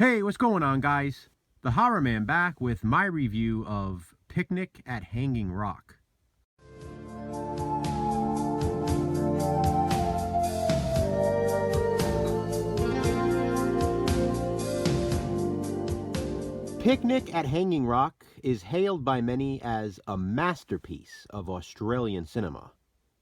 Hey, what's going on, guys? The Horror Man back with my review of Picnic at Hanging Rock. Picnic at Hanging Rock is hailed by many as a masterpiece of Australian cinema,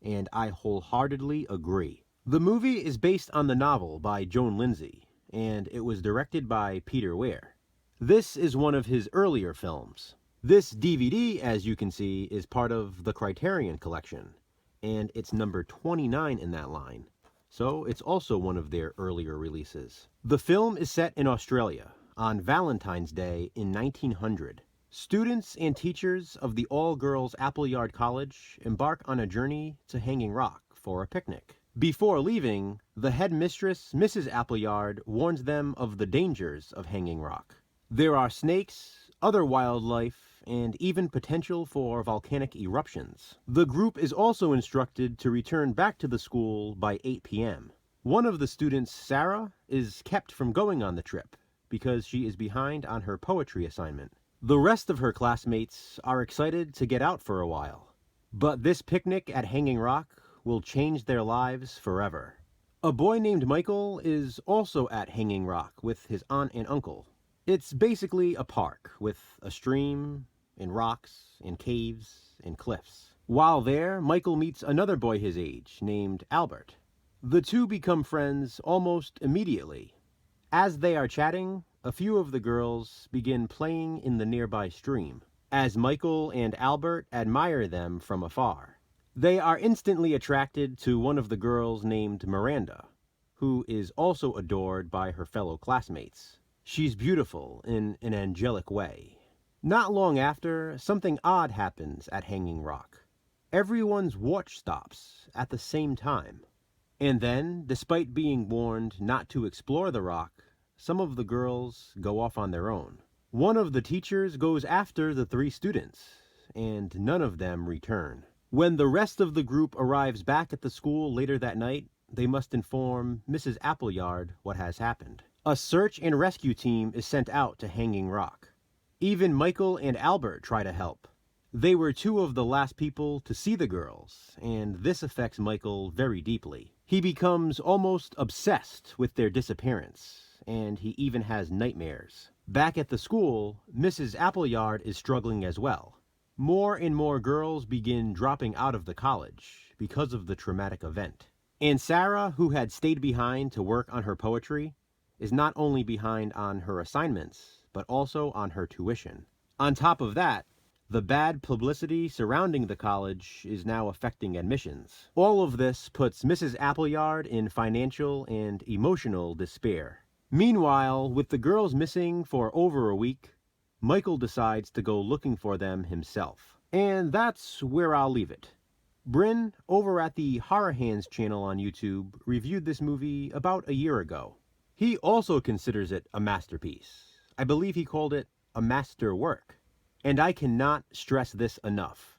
and I wholeheartedly agree. The movie is based on the novel by Joan Lindsay, and it was directed by Peter Weir. This is one of his earlier films. This DVD, as you can see, is part of the Criterion Collection, and it's number 29 in that line, so it's also one of their earlier releases. The film is set in Australia on Valentine's Day in 1900. Students and teachers of the all-girls Appleyard College embark on a journey to Hanging Rock for a picnic. Before leaving, the headmistress, Mrs. Appleyard, warns them of the dangers of Hanging Rock. There are snakes, other wildlife, and even potential for volcanic eruptions. The group is also instructed to return back to the school by 8 p.m. One of the students, Sarah, is kept from going on the trip because she is behind on her poetry assignment. The rest of her classmates are excited to get out for a while, but this picnic at Hanging Rock will change their lives forever. A boy named Michael is also at Hanging Rock with his aunt and uncle. It's basically a park with a stream and rocks and caves and cliffs. While there, Michael meets another boy his age named Albert. The two become friends almost immediately. As they are chatting, a few of the girls begin playing in the nearby stream, as Michael and Albert admire them from afar. They are instantly attracted to one of the girls named Miranda, who is also adored by her fellow classmates. She's beautiful in an angelic way. Not long after, something odd happens at Hanging Rock. Everyone's watch stops at the same time. And then, despite being warned not to explore the rock, some of the girls go off on their own. One of the teachers goes after the three students, and none of them return. When the rest of the group arrives back at the school later that night, they must inform Mrs. Appleyard what has happened. A search and rescue team is sent out to Hanging Rock. Even Michael and Albert try to help. They were two of the last people to see the girls, and this affects Michael very deeply. He becomes almost obsessed with their disappearance, and he even has nightmares. Back at the school, Mrs. Appleyard is struggling as well. More and more girls begin dropping out of the college because of the traumatic event. And Sarah, who had stayed behind to work on her poetry, is not only behind on her assignments, but also on her tuition. On top of that, the bad publicity surrounding the college is now affecting admissions. All of this puts Mrs. Appleyard in financial and emotional despair. Meanwhile, with the girls missing for over a week, Michael decides to go looking for them himself. And that's where I'll leave it. Bryn, over at the Horror Hands channel on YouTube, reviewed this movie about a year ago. He also considers it a masterpiece. I believe he called it a masterwork. And I cannot stress this enough.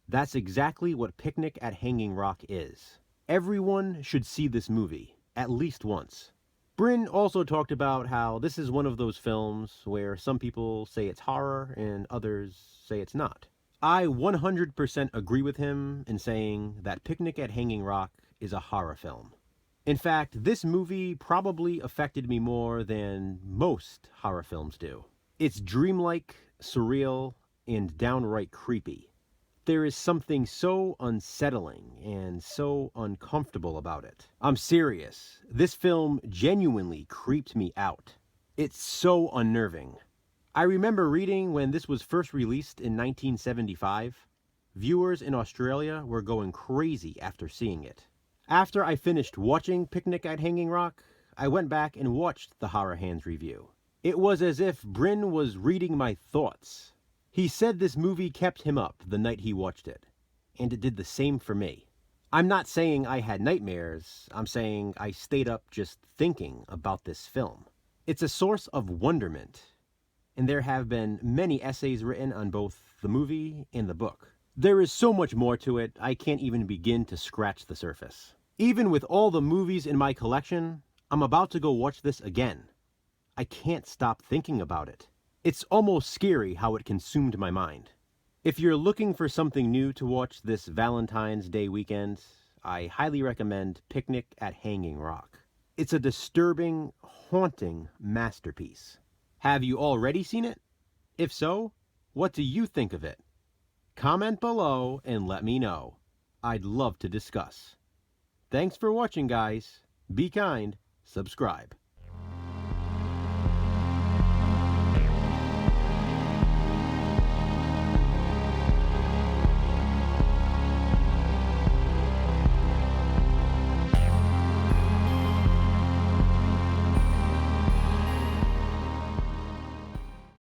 That's exactly what Picnic at Hanging Rock is. Everyone should see this movie, at least once. Bryn also talked about how this is one of those films where some people say it's horror and others say it's not. I 100% agree with him in saying that Picnic at Hanging Rock is a horror film. In fact, this movie probably affected me more than most horror films do. It's dreamlike, surreal, and downright creepy. There is something so unsettling and so uncomfortable about it. I'm serious. This film genuinely creeped me out. It's so unnerving. I remember reading when this was first released in 1975. Viewers in Australia were going crazy after seeing it. After I finished watching Picnic at Hanging Rock, I went back and watched the Horror Hands review. It was as if Bryn was reading my thoughts. He said this movie kept him up the night he watched it, and it did the same for me. I'm not saying I had nightmares, I'm saying I stayed up just thinking about this film. It's a source of wonderment, and there have been many essays written on both the movie and the book. There is so much more to it, I can't even begin to scratch the surface. Even with all the movies in my collection, I'm about to go watch this again. I can't stop thinking about it. It's almost scary how it consumed my mind. If you're looking for something new to watch this Valentine's Day weekend, I highly recommend Picnic at Hanging Rock. It's a disturbing, haunting masterpiece. Have you already seen it? If so, what do you think of it? Comment below and let me know. I'd love to discuss. Thanks for watching, guys. Be kind. Subscribe.